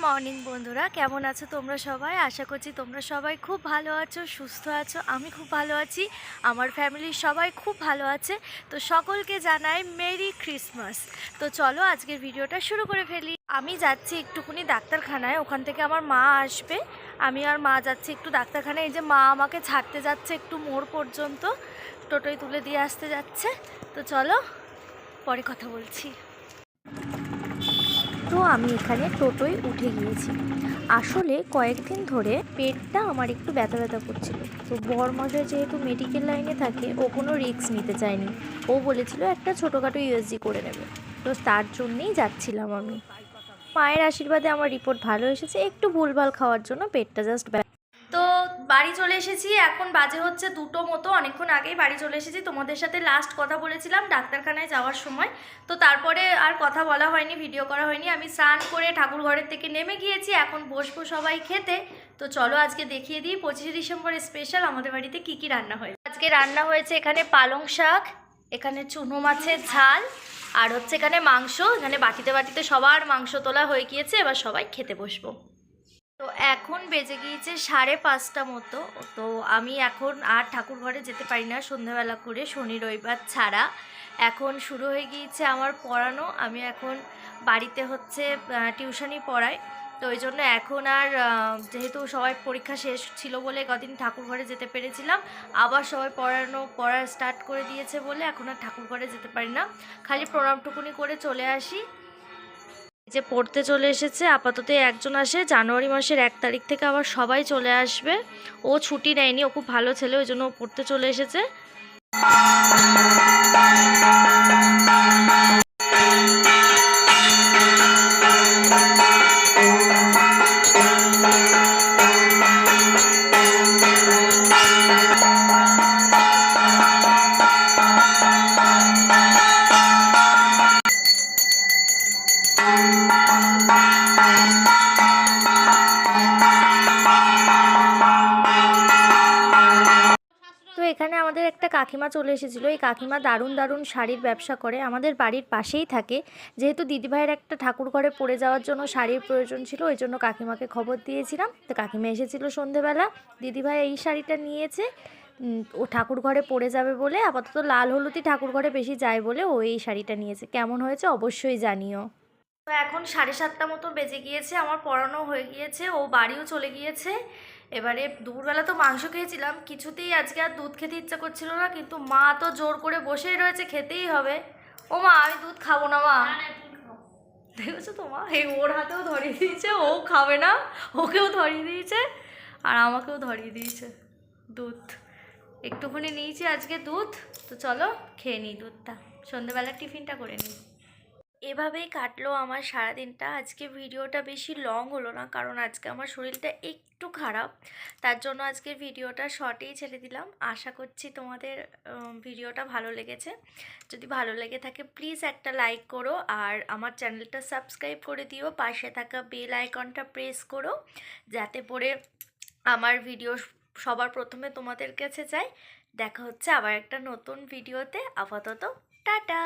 Morning বন্ধুরা, কেমন আছো তোমরা সবাই? আশা করছি তোমরা সবাই খুব ভালো আছো, সুস্থ আছো। আমি খুব ভালো আছি, আমার ফ্যামিলির সবাই খুব ভালো আছে। তো সকলকে জানাই মেরি ক্রিসমাস। তো চলো আজকের ভিডিওটা শুরু করে ফেলি। আমি যাচ্ছি একটুখানি ডাক্তারখানায়, ওখান থেকে আমার মা আসবে। আমি আর মা যাচ্ছি একটু ডাক্তারখানায়। এই যে মা আমাকে ছাড়তে যাচ্ছে একটু মোড় পর্যন্ত, টোটোয় তুলে দিয়ে আসতে যাচ্ছে। তো চলো পরে কথা বলছি। তো আমি এখানে টোটোয় উঠে গিয়েছি। আসলে কয়েকদিন ধরে পেটটা আমার একটু ব্যথা ব্যথা করছিল। তো বরমশাই যেহেতু মেডিকেল লাইনে থাকে, ও কোনো রিস্ক নিতে চায়নি। ও বলেছিল একটা ছোটোখাটো ইউএসজি করে নেবে। তো তার জন্যেই যাচ্ছিলাম আমি। মায়ের আশীর্বাদে আমার রিপোর্ট ভালো এসেছে, একটু ভুলভাল খাওয়ার জন্য পেটটা জাস্ট। তো বাড়ি চলে এসেছি, এখন বাজে হচ্ছে 2টো মতো। অনেকক্ষণ আগেই বাড়ি চলে এসেছি। তোমাদের সাথে লাস্ট কথা বলেছিলাম ডাক্তারখানায় যাওয়ার সময়। তো তারপরে আর কথা বলা হয়নি, ভিডিও করা হয়নি। আমি স্নান করে ঠাকুর ঘরের থেকে নেমে গিয়েছি, এখন বসবো সবাই খেতে। তো চলো আজকে দেখিয়ে দিই 25শে ডিসেম্বর স্পেশাল আমাদের বাড়িতে কি কি রান্না হয়েছে। আজকে রান্না হয়েছে এখানে পালং শাক, এখানে চুনো মাছের ঝাল, আর হচ্ছে এখানে মাংস। এখানে বাটিতে বাটিতে সবার মাংস তোলা হয়ে গিয়েছে, এবার সবাই খেতে বসবো। তো এখন বেজে গিয়েছে 5:30 মতো। তো আমি এখন আর ঠাকুর ঘরে যেতে পারি না সন্ধ্যাবেলা করে, শনি রবিবার ছাড়া। এখন শুরু হয়ে গিয়েছে আমার পড়ানো। আমি এখন বাড়িতে হচ্ছে টিউশনি পড়াই। তো ওই জন্য এখন আর যেহেতু সবাই পরীক্ষা শেষ ছিল বলে কদিন ঠাকুর ঘরে যেতে পেরেছিলাম, আবার সবাই পড়া স্টার্ট করে দিয়েছে বলে এখন আর ঠাকুর ঘরে যেতে পারি না। খালি প্রণামটুকুনি করে চলে আসি। যে পড়তে চলে এসেছে, আপাতত একজন আসে। জানুয়ারি মাসের 1 তারিখ থেকে আবার সবাই চলে আসবে। ও ছুটি নেয়নি, ও খুব ভালো ছেলে, ওই জন্য ও পড়তে চলে এসেছে। তো এখানে আমাদের একটা কাকিমা চলে এসেছিলো। এই কাকিমা দারুণ দারুণ শাড়ির ব্যবসা করে, আমাদের বাড়ির পাশেই থাকে। যেহেতু দিদিভাইয়ের একটা ঠাকুর ঘরে পড়ে যাওয়ার জন্য শাড়ির প্রয়োজন ছিল, ওই জন্য কাকিমাকে খবর দিয়েছিলাম। তো কাকিমা এসেছিলো সন্ধেবেলা। দিদিভাই এই শাড়িটা নিয়েছে, ও ঠাকুর ঘরে পড়ে যাবে বলে। আপাতত লাল হলুদই ঠাকুর ঘরে বেশি যায় বলে ও এই শাড়িটা নিয়েছে। কেমন হয়েছে অবশ্যই জানিও। তো এখন 7:30 মতো বেজে গিয়েছে, আমার পড়ানো হয়ে গিয়েছে, ও বাড়িও চলে গিয়েছে। এবারে দুপুরবেলা তো মাংস খেয়েছিলাম, কিছুতেই আজকে আর দুধ খেতে ইচ্ছা করছিল না, কিন্তু মা তো জোর করে বসেই রয়েছে, খেতেই হবে। ও মা, আমি দুধ খাবো না মা। দেখেছো তো মা, এই ওর হাতেও ধরিয়ে দিয়েছে, ও খাবে না, ওকেও ধরিয়ে দিয়েছে আর আমাকেও ধরিয়ে দিয়েছে দুধ। একটুখানি নিয়েছি আজকে দুধ। তো চলো খেয়ে নিই দুধটা, সন্ধ্যেবেলার টিফিনটা করে নিই। এভাবেই কাটলো আমার সারাদিনটা। আজকে ভিডিওটা বেশি লং হলো না, কারণ আজকে আমার শরীরটা একটু খারাপ, তার জন্য আজকের ভিডিওটা শর্টেই ছেড়ে দিলাম। আশা করছি তোমাদের ভিডিওটা ভালো লেগেছে। যদি ভালো লেগে থাকে প্লিজ একটা লাইক করো, আর আমার চ্যানেলটা সাবস্ক্রাইব করে দিও। পাশে থাকা বেল আইকনটা প্রেস করো, যাতে পরে আমার ভিডিও সবার প্রথমে তোমাদের কাছে যায়। দেখা হচ্ছে আবার একটা নতুন ভিডিওতে। আপাতত টাটা।